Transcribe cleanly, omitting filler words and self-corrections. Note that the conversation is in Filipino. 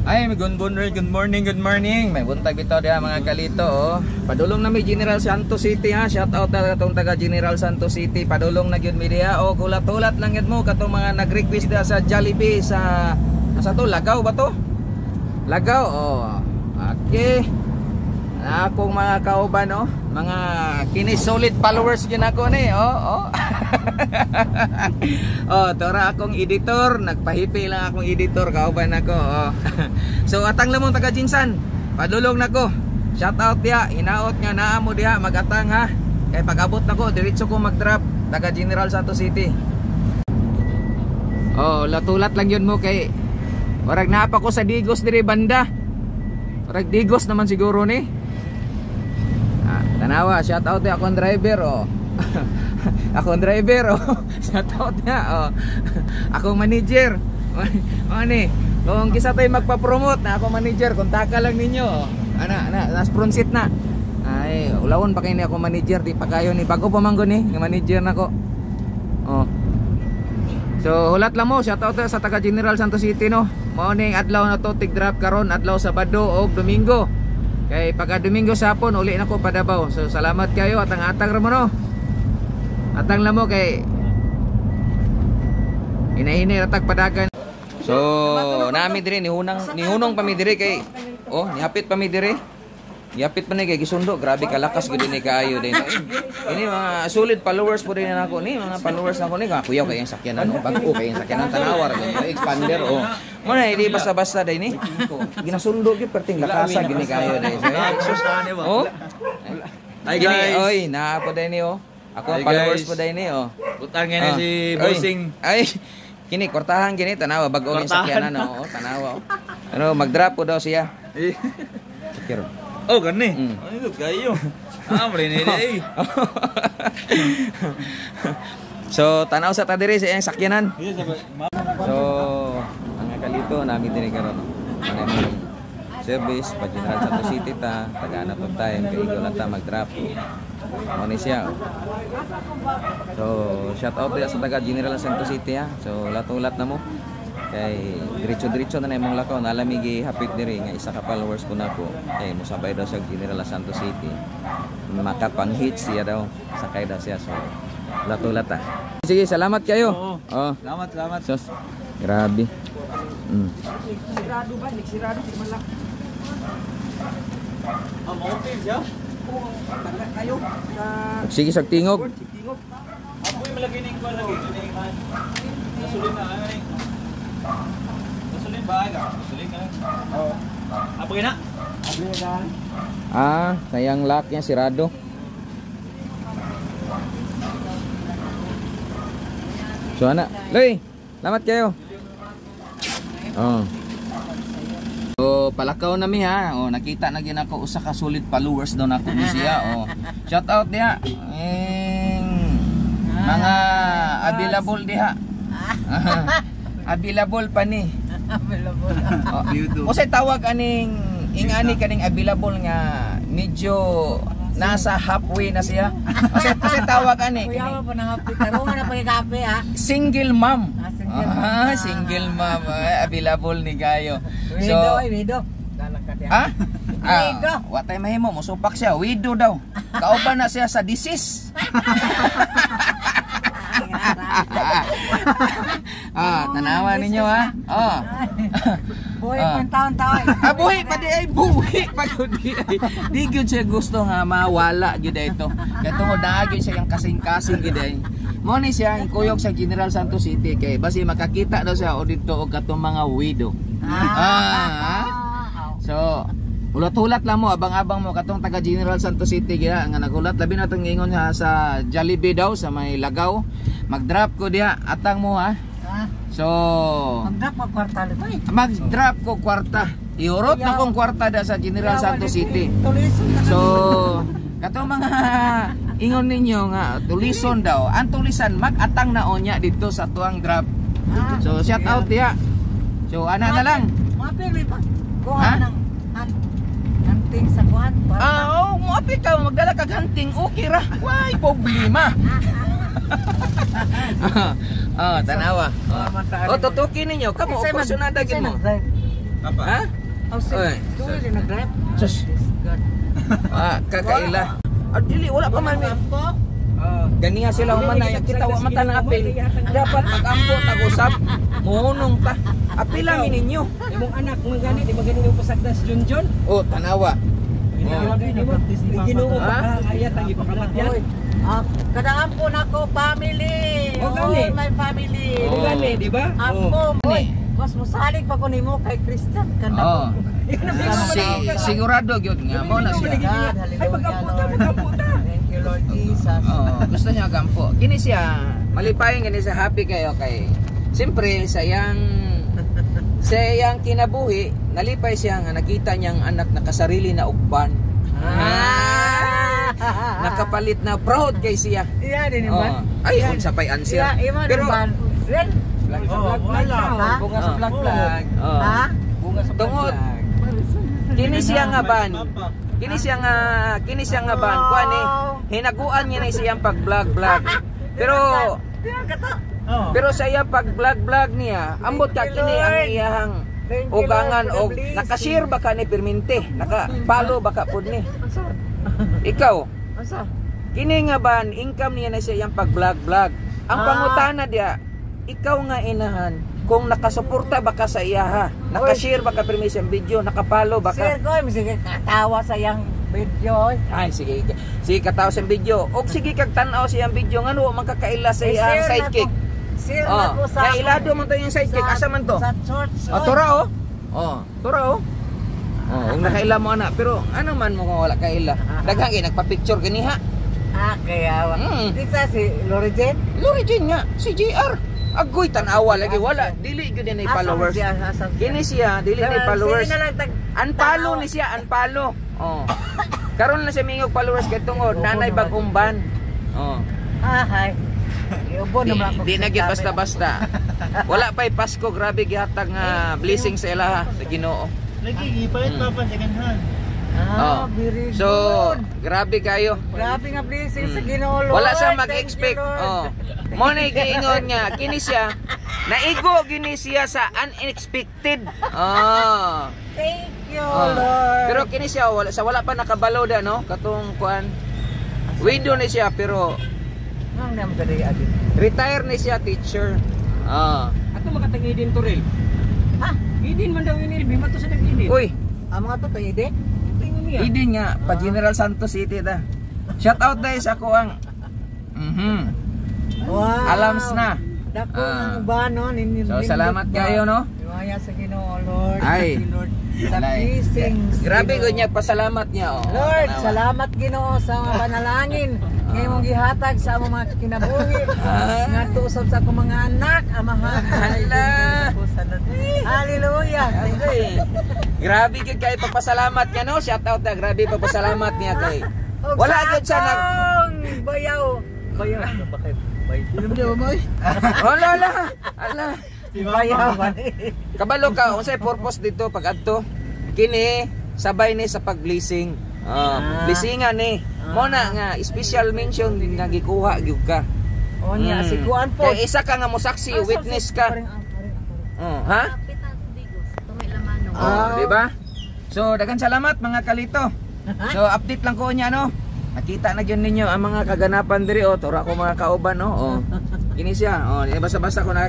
Ay, good morning. May buntag bitaw diha mga kalito oh. Padulong na mi General Santos City ha. Shout out ta katong taga General Santos City. Padulong na gyud mi diha oh. Kulat-kulat lang gyud mo katong mga nag-request diha sa Jollibee sa to Lagaw ba to? Lagaw oh. Okay. Akong mga kauban oh, mga kini solid followers gyud ako ni oh. Oh, tora akong editor, nagpahipi lang akong editor kauban ako oh. So atang lamong taga Jinsan, padulong nako. Shout out dia, hinaot nga naa mo diha magatang ha. Kay pag-abot nako diretso ko mag-drop taga General Santos City. Oh, latulat lang yun mo kay warag naapa ko sa Digos diri banda. Warag Digos naman siguro ni. Tanawa, shout out ya akong driver oh. Akong driver oh. Shout out niya oh. Akong manager. Ani, kung kisa tayo magpa-promote na akong manager, kontaka lang ninyo oh. Ana, nas front seat na. Ay, ulawon pa kay ni akong manager, di pa kayo ni bago pa man ni nga manager nako. Oh. So, hulat lang mo, shout out sa taga General Santos City no. Mao ning adlaw na to tig drop karon adlaw Sabado og Domingo. Kay pagka Domingo sa hapon uli na ko pa Davao. So salamat kayo atang-atang ra mo no. Atang lang mo kay hinahinay ratag padagan. So nami diri ni hunong pa mi diri kay oh nihapit pa mi diri. Gihapit pa ni kay gisundo grabe kalakas gud ni kaayo din. Ini mga solid followers po din nako ni mga followers nako ni kuyaw kay ang sakyanan oh bago kay ang sakyanan tanawar expander oh. Mo na hindi basta-basta day ni. Ginasundo gyud perting lakasa gini kayo day. Oh. Hi guys. Oy, naa po day ni oh. Ako followers po day ni oh. Butang ni si Bossing. Ay, kini kortahan gini tanawa bago ang sakyanan oh, tanawa oh. Ano mag-drop po daw siya. Sakiro. Oh, gani. Ano kayo? Amre ni day. So, tanaw sa tadiri sa iyang sakyanan. So, ang kalito namin diri karon. Ano service pa General Santos City ta, taga na to time kay igo lang ta mag-drop. Mo ni siya. So, shout out sa taga General Santos City ha. So, ulat-ulat na mo. Kay diretso na imong lakaw nalami gihapit diri nga isa ka followers ko nako kay mosabay daw sa General Santos City makapang-hit siya daw sakay daw siya so latulata. Sige, salamat kayo. Oh. Salamat. Sos. Grabe. Sirado ba? Sirado di man lang. Okay siya. Kayo sa sige sag tingog. Apoy malagi ning kuan lagi. Nasulin na ani. Nasulin ba ka? Nasulin ka. Oo. Apoy na. Apoy na. Sayang lock niya sirado. So ana, Loy, salamat kayo. Oh. So palakaw na mi ha. Oh, nakita na gyud ako usa ka solid followers daw nako ni siya. Oh. Shout out diha. Mga available diha. Available pa ni. Available. O say tawag aning ingani kaning available nga medyo nasa halfway na siya. Kasi tawag ani. Kuya mo pa nang tarungan na pagkape ha. Single mom. Single mom. Available ni Gayo. So, widow. Ha? Wa tay mahimo mo supak siya, widow daw. Kauban na siya sa disease. Tanawa ninyo ha. Buhay pa taon-taon. Buhay pa di ay buhay pa gyud di ay. Di gyud siya gusto nga mawala gyud ito. Kay tungod na gyud siya yung kasing-kasing gyud ay. Mo ni siya kuyog sa General Santos City kay basi makakita daw siya o dito og katong mga widow. So, ulat-ulat lang mo abang-abang mo katong taga General Santos City nga nagulat labi na tong ingon sa Jollibee daw sa may Lagaw. Mag-drop ko diha atang mo ha. So, mag-drop ko kwarta lito eh. Mag-drop ko kwarta. Iurot na kong kwarta da sa General Santos City. So, katong mga ingon ninyo nga tulison daw. Ang tulisan mag-atang na onya dito sa tuang drop. So, shout out diha. So, ana na lang. Mapili pa. Kuha ng hunting sa kuhan. Mapili ka magdala kag hunting okay ra. Why problema? Tanawa. Tutukin ninyo kamo oporsyonada gid mo. Apa? Ha? Oh, sige. Oy, Tuloy din nag-drive. Sus. God. Kakaila. Dili wala pa man. Ampo? Ganiya sila humanay. Kita wa mata ng apil. Dapat mag-ampo, tag-usap. Muhunong ta. Apila mi ninyo. Imong anak mo gani di magani mo pasagdas Junjun. Oh, tanawa. Ginoo Ha? pa ayat ang ipakamatyan. Oy. Kadang ampo na ko family. Oh, gani. All my family. Oh. Gani, di ba? Ampo. Gani. Oy. Mas musalig pa ko nimo kay Christian kanda Oh. ko. Sigurado gyud nga mo na siya. God, Ay pag-ampo ta. Thank you Lord Jesus. Oh, gusto niya gampo. Kini siya, malipayon gani siya, happy kayo kay. Siyempre, sayang kinabuhi, nalipay siya nga nakita niyang anak nakasarili na ugban. Nakapalit na proud kay siya. Iya din Oh. man. Ay, unsa pay answer. Iya, iman Pero man. Ren. Ha? Bunga sa vlog. oh, Ha? Bunga sa Tungod. Kini siya nga ban. Kini siya nga ban. Kuan ni hinaguan niya na siyang pag-vlog. Pero sa iya pag-vlog niya, ambot ka kini ang iyahang ugangan og nakashare ba ka ni permente, naka-follow ba ka pud ni. Ikaw, Asa? kini nga ban income niya na siya yang pag-vlog. Ang pangutana dia, ikaw nga inahan, kung nakasuporta ba ka sa iya ha, nakashare ba ka permission video, nakapalo ba Sir ka? ko, sige katawa sa yang video. Ay sige kataw sa video. Og sige kag tan-aw sa iyang video ngano magkakaila sa iyang sidekick. Sir Oh, na ko sa nailado man to yung sidekick. Asa man to? Sa church. Tura oh. Tura oh. Ug nakaila mo ana, pero ano man mo kung wala kaila. Daghang nagpa-picture kani ha. Kaya di sa si Lorijen. Lorigin nga si JR. Agoy tan-awa lagi wala dili gyud ni followers. Kini siya dili ni followers. Unfollow ni siya, unfollow. Oh. Karon na siya mingog followers kay tungod nanay bag-umban. Oh. Hi. Iubo naman ako. Di na gyud basta-basta. Wala pa'y Pasko, grabe gihatag nga blessing sa ilaha sa Ginoo. Lagi gipalit pa second hand. Very So, good. grabe kayo. Grabe nga blessing sa Ginoo. Lord. Wala siya Thank mag-expect. you, Lord. Oh. Mo na giingon niya, kini siya naigo gini siya sa unexpected. Oh. Thank you, Oh. Lord. Pero kini siya wala pa nakabalo da no, katong kuan. Widow ni siya pero Ang naman dali adi. retire ni siya teacher. Ah. Ato makatang idin to rel. Ha? Idin man daw inil, bima to sa nag-idin. Uy, Ang mga to tayo ide? Tingnan niya. idin nga pa General Santos City da. Shout out guys ako ang Wow. alams na. Dako Ah. ng bano ninyo. So salamat kayo no. Iwaya sa Ginoo, Lord. Ay. Thank you, Lord. Sa Alay. blessings. Grabe Ginoo. gud niya pasalamat niya oh. Lord, Tanawa. salamat Ginoo sa mga panalangin. Ngayon mong gihatag sa among mga kinabuhi. Ngadto usab sa akong mga anak, amahan. Hala. Hallelujah. Ay, grabe gud kay pagpasalamat niya no. Shout out na grabe pagpasalamat niya kay. Wala gud siya nag bayaw. Bayaw. Ala. Bayaw. Kabalo ka unsay purpose dito pag adto? Kini sabay ni sa pag-blessing. Blessingan ni. Mo na nga special mention nga gikuha gyud ka. O niya, si Kuan po. Kay isa ka nga mosaksi, witness ka. Ha? Di ba? So daghang salamat mga kalito. So update lang ko niya no. Nakita na gyud ninyo ang mga kaganapan diri tura ko mga kauban no. Kini siya. Basta-basta ko na